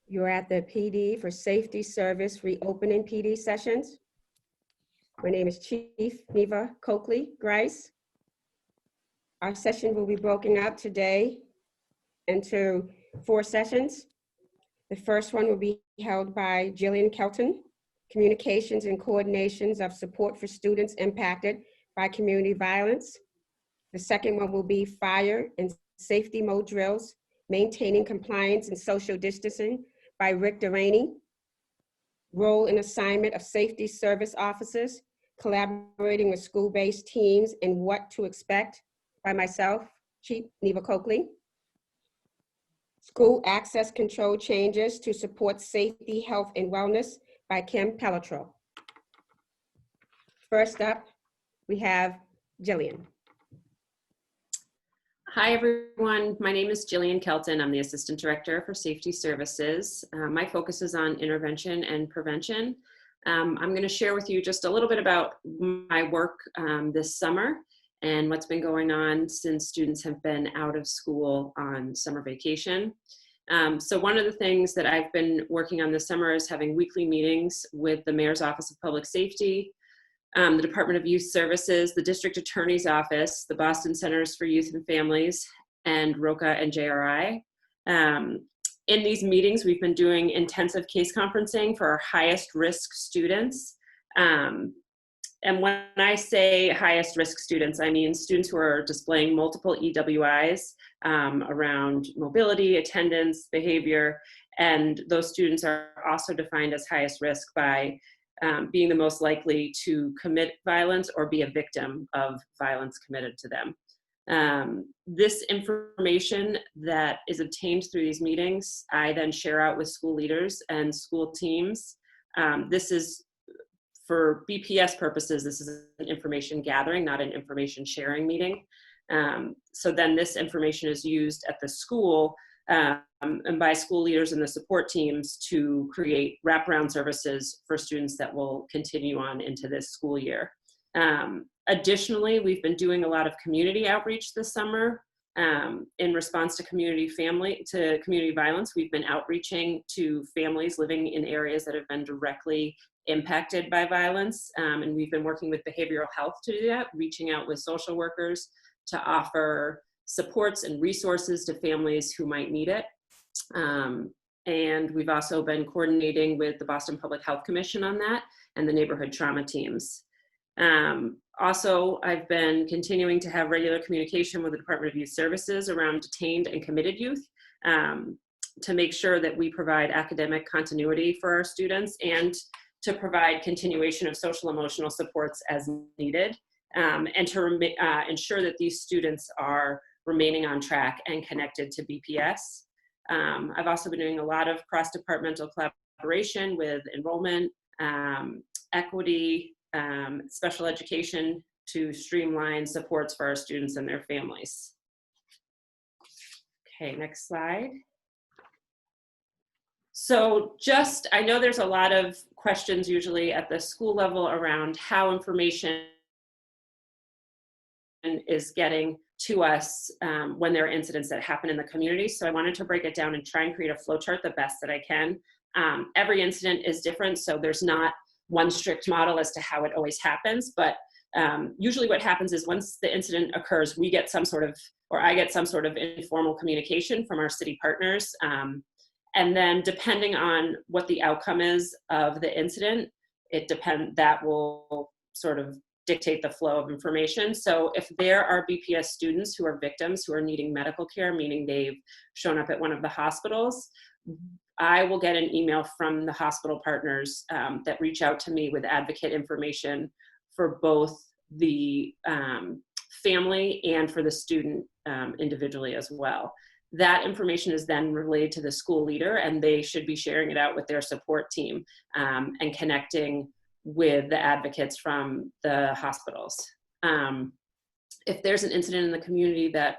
You're at the PD for Safety Service Reopening PD sessions. My name is Chief Neva Coakley Grice. Our session will be broken up today into 4 sessions. The first one will be held by Jillian Kelton, Communications and Coordinations of Support for Students Impacted by Community Violence. The second one will be Fire and Safety Mode Drills, Maintaining Compliance and Social Distancing by Rick Deraney. Role and assignment of safety service officers, collaborating with school-based teams and what to expect by myself, Chief Neva Coakley. School access control changes to support safety, health, and wellness by Kim Pelletreau. First up, we have Jillian. Hi, everyone. My name is Jillian Kelton. I'm the Assistant Director for Safety Services. My focus is on intervention and prevention. I'm going to share with you just a little bit about my work this summer and what's been going on since students have been out of school on summer vacation. So one of the things that I've been working on this summer is having weekly meetings with the Mayor's Office of Public Safety, the Department of Youth Services, the District Attorney's Office, the Boston Centers for Youth and Families, and ROCA and JRI. In these meetings, we've been doing intensive case conferencing for our highest risk students. And when I say highest risk students, I mean students who are displaying multiple EWIs around mobility, attendance, behavior, and those students are also defined as highest risk by being the most likely to commit violence or be a victim of violence committed to them. This information that is obtained through these meetings, I then share out with school leaders and school teams. This is for BPS purposes, this is an information gathering, not an information sharing meeting. So then this information is used at the school and by school leaders and the support teams to create wraparound services for students that will continue on into this school year. Additionally, we've been doing a lot of community outreach this summer. In response to community violence, we've been outreaching to families living in areas that have been directly impacted by violence. And we've been working with behavioral health to do that, reaching out with social workers to offer supports and resources to families who might need it. And we've also been coordinating with the Boston Public Health Commission on that and the neighborhood trauma teams. Also, I've been continuing to have regular communication with the Department of Youth Services around detained and committed youth to make sure that we provide academic continuity for our students and to provide continuation of social emotional supports as needed, and to ensure that these students are remaining on track and connected to BPS. I've also been doing a lot of cross-departmental collaboration with enrollment, equity, special education to streamline supports for our students and their families. Okay, next slide. So I know there's a lot of questions usually at the school level around how information is getting to us when there are incidents that happen in the community. So I wanted to break it down and try and create a flowchart the best that I can. Every incident is different, so there's not one strict model as to how it always happens, but usually what happens is once the incident occurs, we get some sort of, or I get some sort of informal communication from our city partners. And then depending on what the outcome is of the incident, that will sort of dictate the flow of information. So if there are BPS students who are victims who are needing medical care, meaning they've shown up at one of the hospitals, I will get an email from the hospital partners that reach out to me with advocate information for both the family and for the student individually as well. That information is then relayed to the school leader, and they should be sharing it out with their support team and connecting with the advocates from the hospitals. If there's an incident in the community that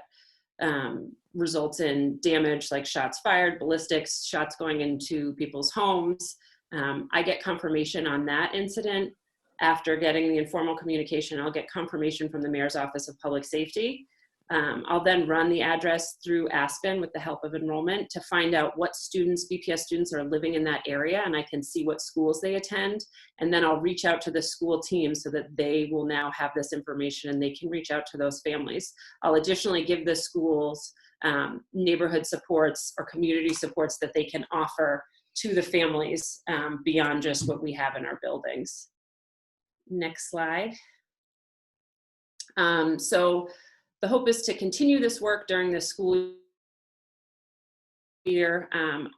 results in damage like shots fired, ballistics, shots going into people's homes, I get confirmation on that incident. After getting the informal communication, I'll get confirmation from the Mayor's Office of Public Safety. I'll then run the address through Aspen with the help of enrollment to find out what students, BPS students, are living in that area, and I can see what schools they attend. And then I'll reach out to the school team so that they will now have this information and they can reach out to those families. I'll additionally give the schools neighborhood supports or community supports that they can offer to the families beyond just what we have in our buildings. Next slide. So the hope is to continue this work during the school year. I'm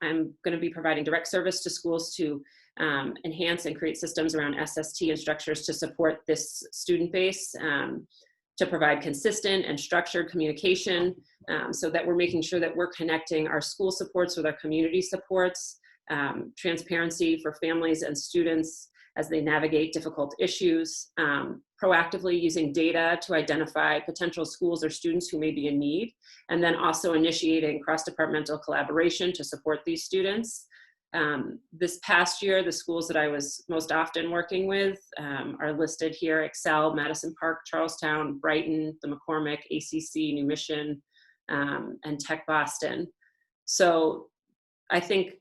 going to be providing direct service to schools to enhance and create systems around SST and structures to support this student base, to provide consistent and structured communication so that we're making sure that we're connecting our school supports with our community supports, transparency for families and students as they navigate difficult issues, proactively using data to identify potential schools or students who may be in need, and then also initiating cross-departmental collaboration to support these students. This past year, the schools that I was most often working with are listed here: Excel, Madison Park, Charlestown, Brighton, the McCormick, ACC, New Mission, and Tech Boston. So I think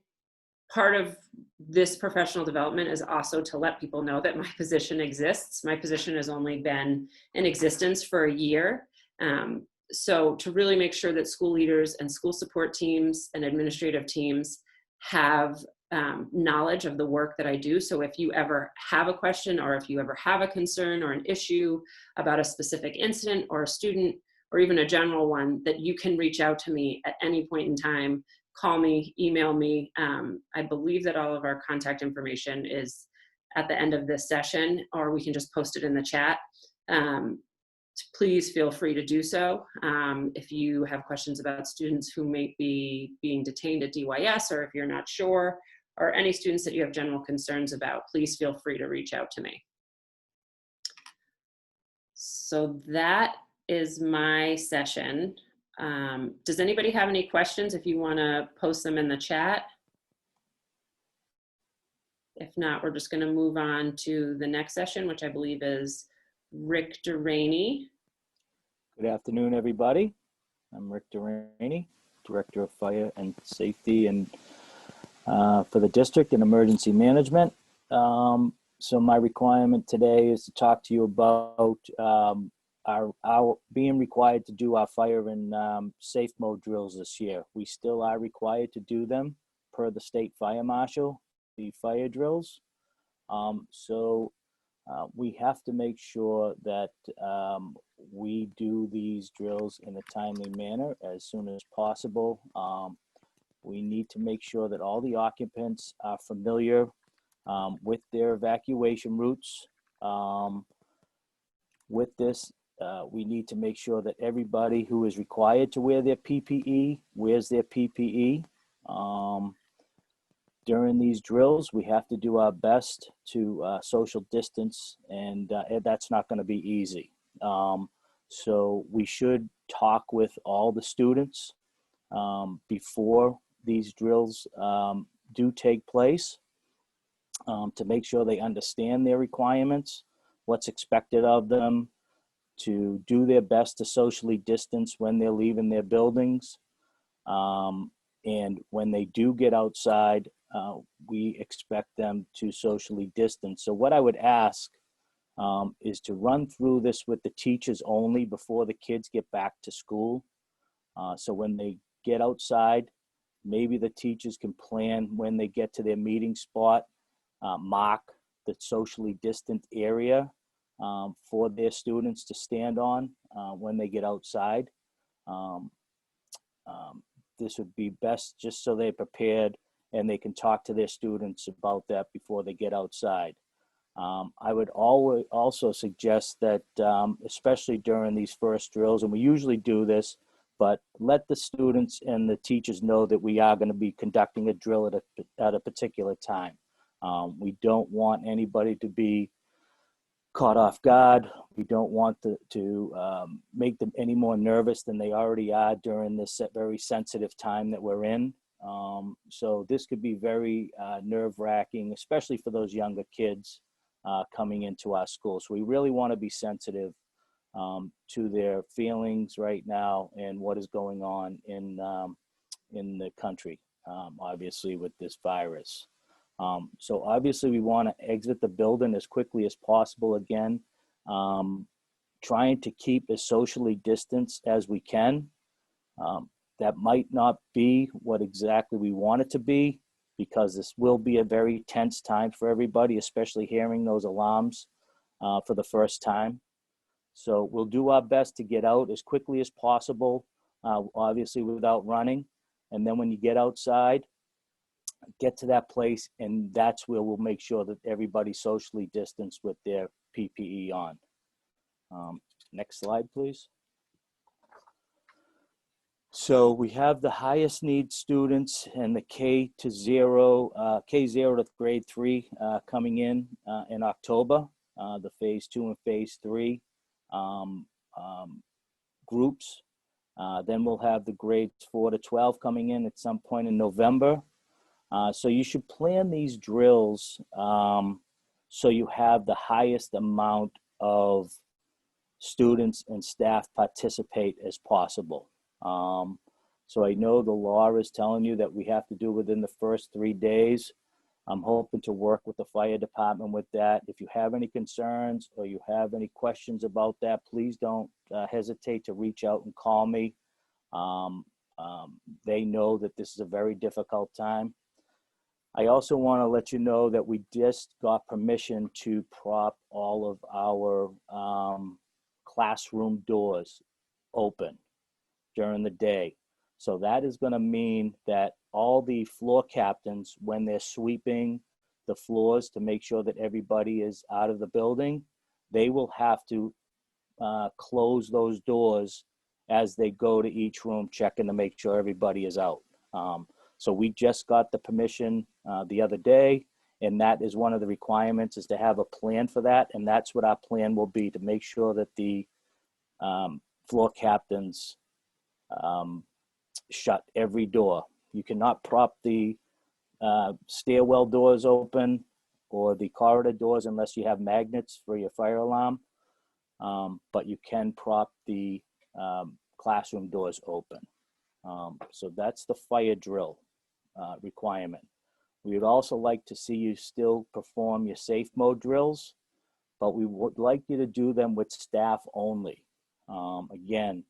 part of this professional development is also to let people know that my position exists. My position has only been in existence for a year. So to really make sure that school leaders and school support teams and administrative teams have knowledge of the work that I do. So if you ever have a question, or if you ever have a concern or an issue about a specific incident or a student, or even a general one, that you can reach out to me at any point in time. Call me, email me. I believe that all of our contact information is at the end of this session, or we can just post it in the chat. Please feel free to do so. If you have questions about students who may be being detained at DYS, or if you're not sure, or any students that you have general concerns about, please feel free to reach out to me. So that is my session. Does anybody have any questions? If you want to post them in the chat. If not, we're just going to move on to the next session, which I believe is Rick Duraney. Good afternoon, everybody. I'm Rick Duraney, Director of Fire and Safety and for the district and emergency management. So my requirement today is to talk to you about our being required to do our fire and safe mode drills this year. We still are required to do them per the state fire marshal, the fire drills. We have to make sure that we do these drills in a timely manner as soon as possible. We need to make sure that all the occupants are familiar with their evacuation routes. With this, we need to make sure that everybody who is required to wear their PPE wears their PPE. During these drills, we have to do our best to social distance, and that's not going to be easy. So we should talk with all the students before these drills do take place to make sure they understand their requirements, what's expected of them, to do their best to socially distance when they're leaving their buildings. And when they do get outside, we expect them to socially distance. So what I would ask is to run through this with the teachers only before the kids get back to school. So when they get outside, maybe the teachers can plan when they get to their meeting spot, mark the socially distant area for their students to stand on when they get outside. This would be best just so they're prepared and they can talk to their students about that before they get outside. I would also suggest that, especially during these first drills, and we usually do this, but let the students and the teachers know that we are going to be conducting a drill at a particular time. We don't want anybody to be caught off guard. We don't want to make them any more nervous than they already are during this very sensitive time that we're in. So this could be very nerve-wracking, especially for those younger kids coming into our school. So we really want to be sensitive to their feelings right now and what is going on in the country, obviously with this virus. So obviously we want to exit the building as quickly as possible again, trying to keep as socially distanced as we can. That might not be what exactly we want it to be, because this will be a very tense time for everybody, especially hearing those alarms for the first time. So we'll do our best to get out as quickly as possible, obviously without running. And then when you get outside, get to that place, and that's where we'll make sure that everybody's socially distanced with their PPE on. Next slide, please. So we have the highest need students and the K0 to grade 3 coming in October, the phase 2 and phase 3 groups. Then we'll have the grades 4 to 12 coming in at some point in November. So you should plan these drills so you have the highest amount of students and staff participate as possible. So I know the law is telling you that we have to do within the first 3 days. I'm hoping to work with the fire department with that. If you have any concerns or you have any questions about that, please don't hesitate to reach out and call me. They know that this is a very difficult time. I also want to let you know that we just got permission to prop all of our classroom doors open during the day. So that is going to mean that all the floor captains, when they're sweeping the floors to make sure that everybody is out of the building, they will have to close those doors as they go to each room, checking to make sure everybody is out. So we just got the permission the other day, and that is one of the requirements, is to have a plan for that. And that's what our plan will be, to make sure that the floor captains shut every door. You cannot prop the stairwell doors open or the corridor doors unless you have magnets for your fire alarm. But you can prop the classroom doors open. So that's the fire drill requirement. We would also like to see you still perform your safe mode drills, but we would like you to do them with staff only. Again,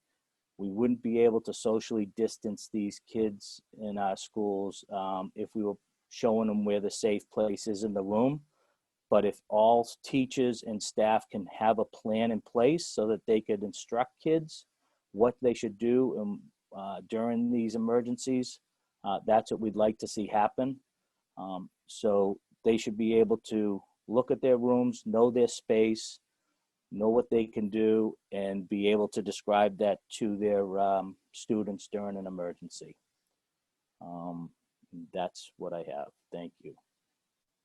we wouldn't be able to socially distance these kids in our schools if we were showing them where the safe place is in the room. But if all teachers and staff can have a plan in place so that they could instruct kids what they should do during these emergencies, that's what we'd like to see happen. So they should be able to look at their rooms, know their space, know what they can do, and be able to describe that to their students during an emergency. That's what I have. Thank you.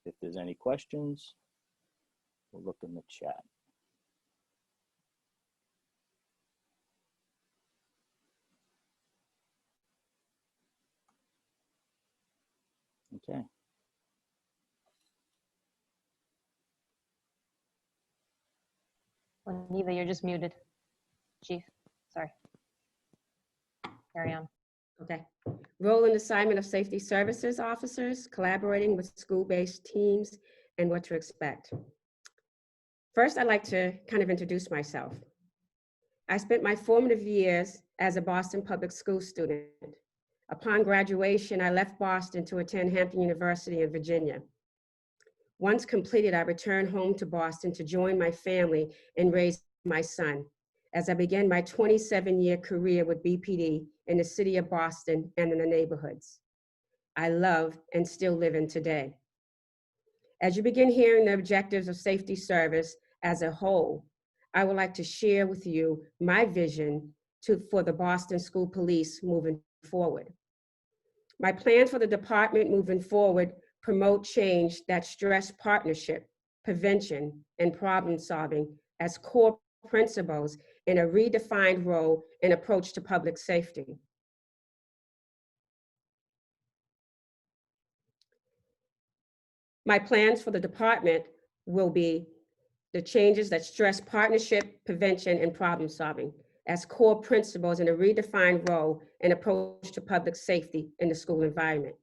If there's any questions, we'll look in the chat. Okay. Neva, you're just muted. Chief, sorry. Carry on. Okay. Role and assignment of safety services officers, collaborating with school-based teams, and what to expect. First, I'd like to kind of introduce myself. I spent my formative years as a Boston public school student. Upon graduation, I left Boston to attend Hampton University in Virginia. Once completed, I returned home to Boston to join my family and raise my son, as I began my 27-year career with BPD in the city of Boston and in the neighborhoods I love and still live in today. As you begin hearing the objectives of safety service as a whole, I would like to share with you my vision for the Boston School Police moving forward. My plan for the department moving forward promote change that stress partnership, prevention, and problem solving as core principles in a redefined role and approach to public safety. My plans for the department will be the changes that stress partnership, prevention, and problem solving as core principles in a redefined role and approach to public safety in the school environment.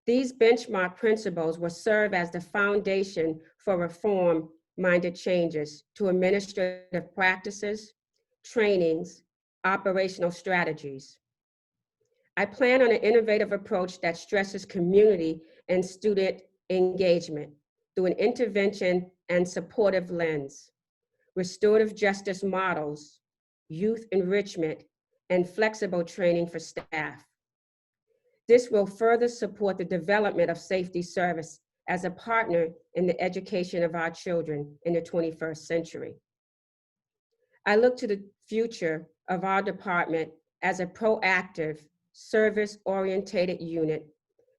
These benchmark principles will serve as the foundation for reform-minded changes to administrative practices, trainings, operational strategies. I plan on an innovative approach that stresses community and student engagement through an intervention and supportive lens, restorative justice models, youth enrichment, and flexible training for staff. This will further support the development of safety service as a partner in the education of our children in the 21st century. I look to the future of our department as a proactive, service-oriented unit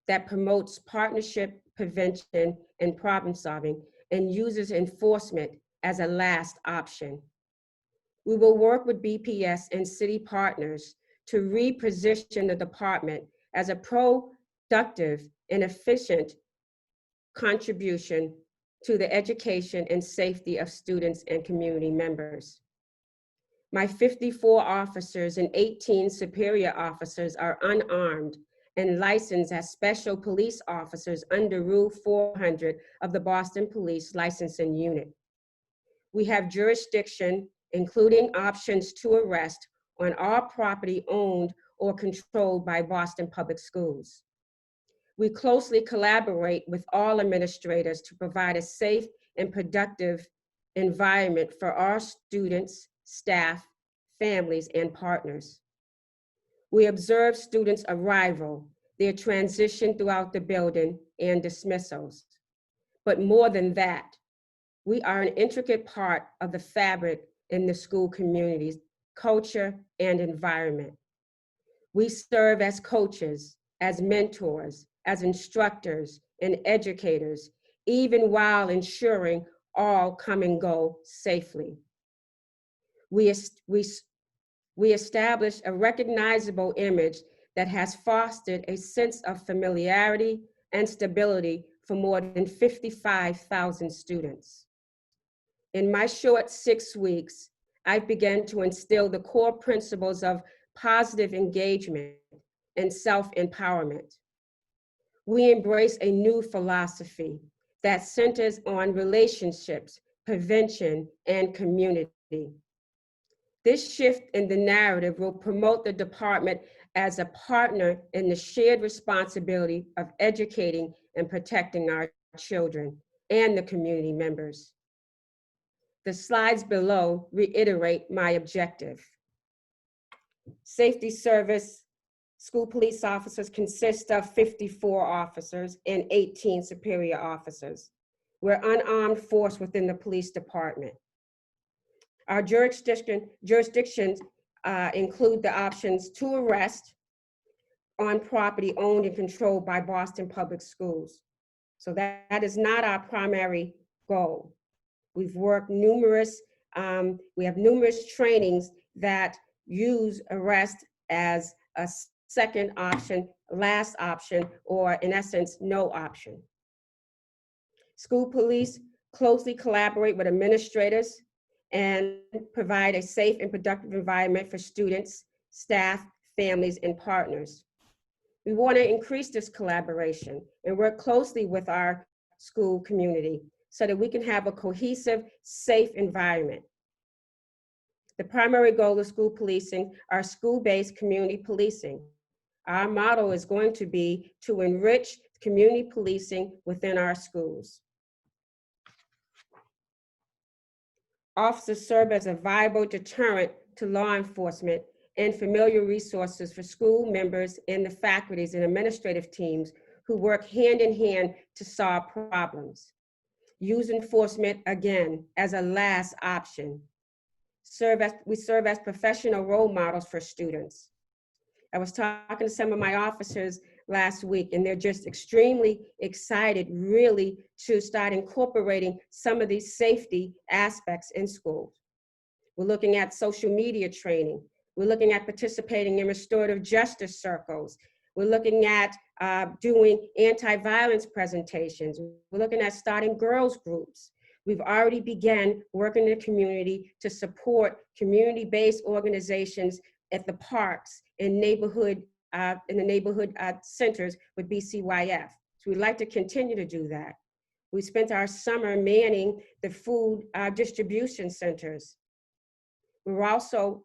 that promotes partnership, prevention, and problem solving and uses enforcement as a last option. We will work with BPS and city partners to reposition the department as a productive and efficient contribution to the education and safety of students and community members. My 54 officers and 18 superior officers are unarmed and licensed as special police officers under Rule 400 of the Boston Police Licensing Unit. We have jurisdiction, including options to arrest, on all property owned or controlled by Boston Public Schools. We closely collaborate with all administrators to provide a safe and productive environment for our students, staff, families, and partners. We observe students' arrival, their transition throughout the building, and dismissals. But more than that, we are an intricate part of the fabric in the school community's culture and environment. We serve as coaches, as mentors, as instructors and educators, even while ensuring all come and go safely. We establish a recognizable image that has fostered a sense of familiarity and stability for more than 55,000 students. In my short 6 weeks, I've begun to instill the core principles of positive engagement and self-empowerment. We embrace a new philosophy that centers on relationships, prevention, and community. This shift in the narrative will promote the department as a partner in the shared responsibility of educating and protecting our children and the community members. The slides below reiterate my objective. Safety service school police officers consist of 54 officers and 18 superior officers. We're unarmed force within the police department. Our jurisdictions include the options to arrest on property owned and controlled by Boston Public Schools. So that is not our primary goal. We've worked we have numerous trainings that use arrest as a second option, last option, or in essence, no option. School police closely collaborate with administrators and provide a safe and productive environment for students, staff, families, and partners. We want to increase this collaboration and work closely with our school community so that we can have a cohesive, safe environment. The primary goal of school policing are school-based community policing. Our motto is going to be to enrich community policing within our schools. Officers serve as a viable deterrent to law enforcement and familiar resources for school members and the faculties and administrative teams who work hand in hand to solve problems. Use enforcement, again, as a last option. We serve as professional role models for students. I was talking to some of my officers last week, and they're just extremely excited, really, to start incorporating some of these safety aspects in schools. We're looking at social media training. We're looking at participating in restorative justice circles. We're looking at doing anti-violence presentations. We're looking at starting girls groups. We've already begun working in the community to support community-based organizations at the parks and neighborhood centers with BCYF. So we'd like to continue to do that. We spent our summer manning the food distribution centers. We were also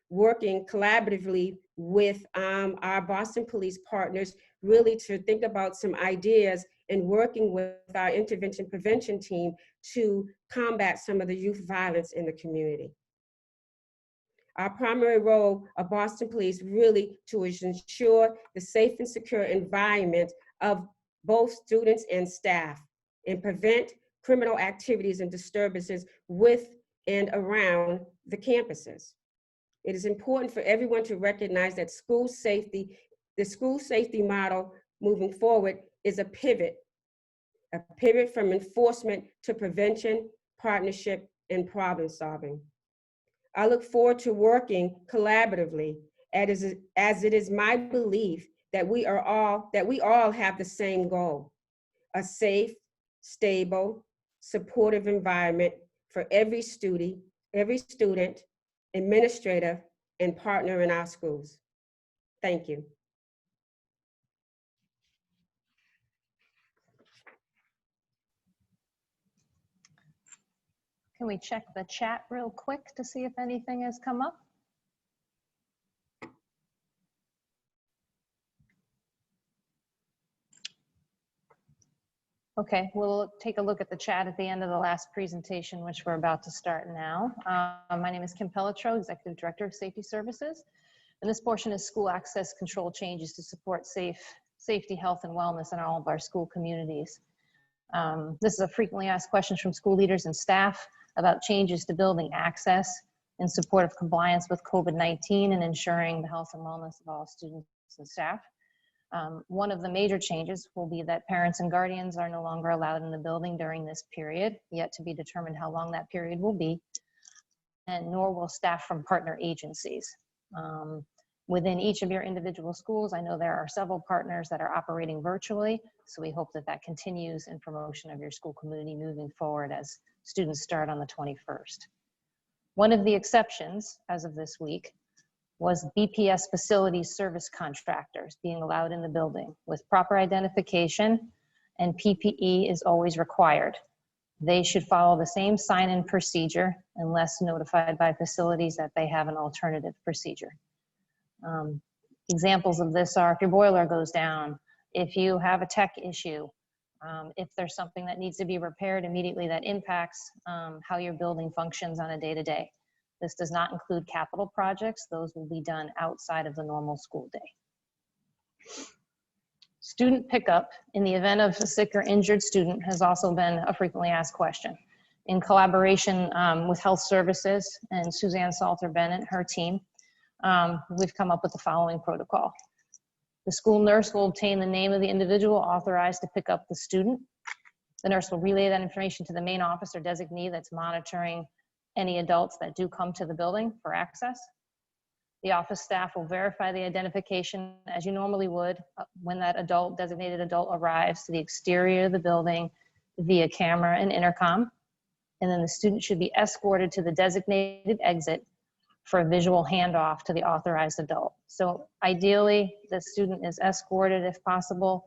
working collaboratively with our Boston Police partners, really to think about some ideas and working with our intervention prevention team to combat some of the youth violence in the community. Our primary role of Boston Police really to ensure the safe and secure environment of both students and staff and prevent criminal activities and disturbances with and around the campuses. It is important for everyone to recognize that the school safety model moving forward is a pivot from enforcement to prevention, partnership, and problem solving. I look forward to working collaboratively as it is my belief that we all have the same goal: a safe, stable, supportive environment for every student, administrator, and partner in our schools. Thank you. Can we check the chat real quick to see if anything has come up? Okay, we'll take a look at the chat at the end of the last presentation, which we're about to start now. My name is Kim Pelletreau, Executive Director of Safety Services. And this portion is school access control changes to support safety, health, and wellness in all of our school communities. This is a frequently asked questions from school leaders and staff about changes to building access in support of compliance with COVID-19 and ensuring the health and wellness of all students and staff. One of the major changes will be that parents and guardians are no longer allowed in the building during this period, yet to be determined how long that period will be, and nor will staff from partner agencies. Within each of your individual schools, I know there are several partners that are operating virtually, so we hope that that continues in promotion of your school community moving forward as students start on the 21st. One of the exceptions as of this week was BPS facilities service contractors being allowed in the building with proper identification, and PPE is always required. They should follow the same sign-in procedure unless notified by facilities that they have an alternative procedure. Examples of this are if your boiler goes down, if you have a tech issue, if there's something that needs to be repaired immediately that impacts how your building functions on a day-to-day. This does not include capital projects. Those will be done outside of the normal school day. Student pickup in the event of a sick or injured student has also been a frequently asked question. In collaboration with Health Services and Suzanne Salter-Bennett, her team, we've come up with the following protocol. The school nurse will obtain the name of the individual authorized to pick up the student. The nurse will relay that information to the main office or designee that's monitoring any adults that do come to the building for access. The office staff will verify the identification as you normally would when that designated adult arrives to the exterior of the building via camera and intercom. And then the student should be escorted to the designated exit for a visual handoff to the authorized adult. So ideally, the student is escorted, if possible,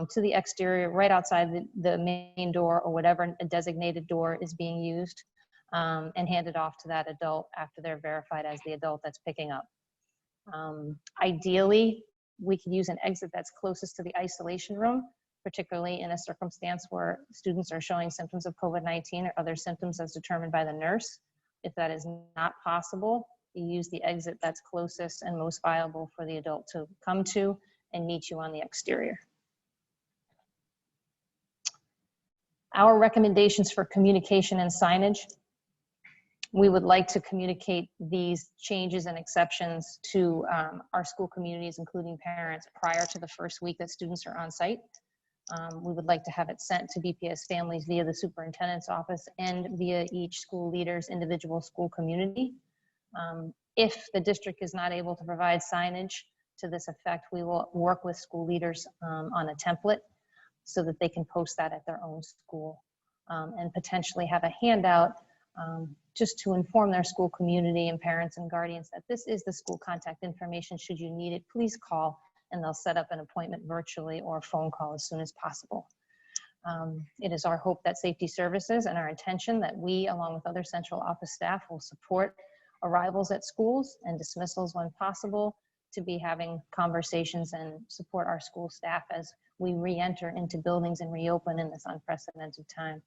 to the exterior, right outside the main door or whatever designated door is being used, and handed off to that adult after they're verified as the adult that's picking up. Ideally, we could use an exit that's closest to the isolation room, particularly in a circumstance where students are showing symptoms of COVID-19 or other symptoms as determined by the nurse. If that is not possible, you use the exit that's closest and most viable for the adult to come to and meet you on the exterior. Our recommendations for communication and signage. We would like to communicate these changes and exceptions to our school communities, including parents, prior to the first week that students are on site. We would like to have it sent to BPS families via the superintendent's office and via each school leader's individual school community. If the district is not able to provide signage to this effect, we will work with school leaders on a template so that they can post that at their own school. and potentially have a handout just to inform their school community and parents and guardians that this is the school contact information. Should you need it, please call, and they'll set up an appointment virtually or a phone call as soon as possible. It is our hope that Safety Services and our intention that we, along with other central office staff, will support arrivals at schools and dismissals when possible, to be having conversations and support our school staff as we re-enter into buildings and reopen in this unprecedented time.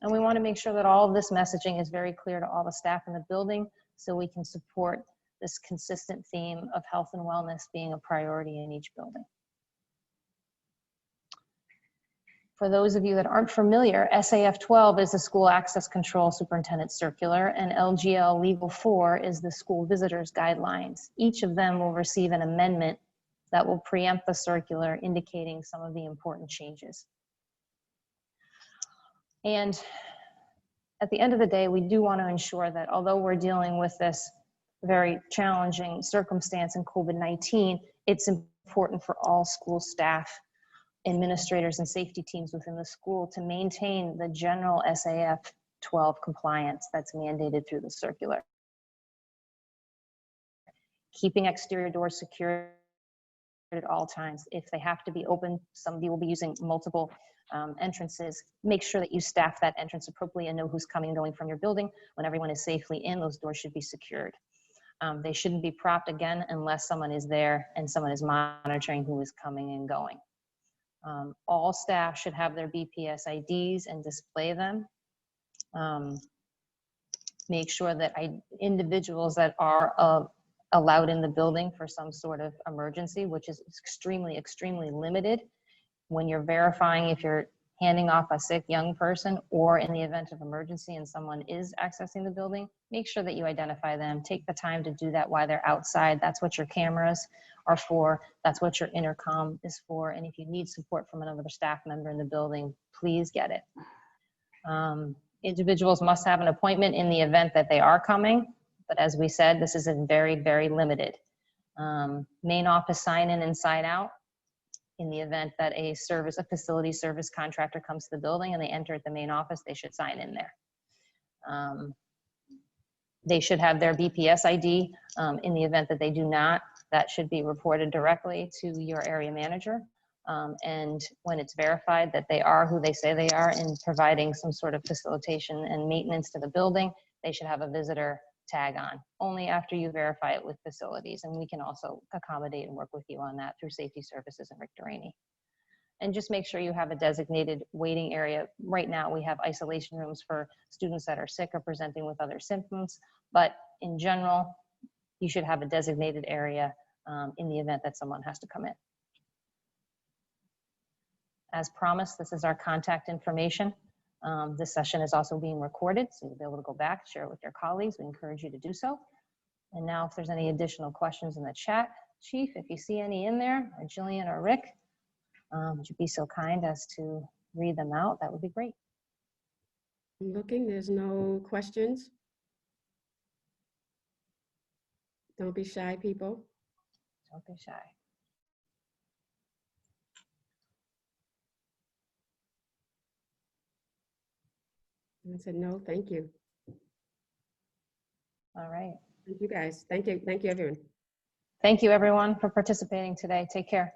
And we want to make sure that all of this messaging is very clear to all the staff in the building so we can support this consistent theme of health and wellness being a priority in each building. For those of you that aren't familiar, SAF 12 is the School Access Control Superintendent Circular, and LGL Legal 4 is the School Visitors Guidelines. Each of them will receive an amendment that will preempt the circular, indicating some of the important changes. And at the end of the day, we do want to ensure that although we're dealing with this very challenging circumstance in COVID-19, it's important for all school staff, administrators, and safety teams within the school to maintain the general SAF 12 compliance that's mandated through the circular. Keeping exterior doors secured at all times. If they have to be open, somebody will be using multiple entrances. Make sure that you staff that entrance appropriately and know who's coming and going from your building. When everyone is safely in, those doors should be secured. They shouldn't be propped again unless someone is there and someone is monitoring who is coming and going. All staff should have their BPS IDs and display them. Make sure that individuals that are allowed in the building for some sort of emergency, which is extremely, extremely limited. When you're verifying if you're handing off a sick young person or in the event of emergency and someone is accessing the building, make sure that you identify them. Take the time to do that while they're outside. That's what your cameras are for. That's what your intercom is for. And if you need support from another staff member in the building, please get it. Individuals must have an appointment in the event that they are coming. But as we said, this is very, very limited. Main office sign in and sign out. In the event that a facility service contractor comes to the building and they enter at the main office, they should sign in there. They should have their BPS ID. In the event that they do not, that should be reported directly to your area manager. And when it's verified that they are who they say they are and providing some sort of facilitation and maintenance to the building, they should have a visitor tag on, only after you verify it with facilities. And we can also accommodate and work with you on that through Safety Services and Rick Duraney. And just make sure you have a designated waiting area. Right now we have isolation rooms for students that are sick or presenting with other symptoms, but in general, you should have a designated area in the event that someone has to come in. As promised, this is our contact information. This session is also being recorded, so you'll be able to go back, share it with your colleagues. We encourage you to do so. And now if there's any additional questions in the chat, Chief, if you see any in there, or Jillian or Rick, would you be so kind as to read them out? That would be great. I'm looking, there's no questions. Don't be shy, people. Don't be shy. I said, no, thank you. All right. Thank you, guys. Thank you, everyone. Thank you, everyone, for participating today. Take care.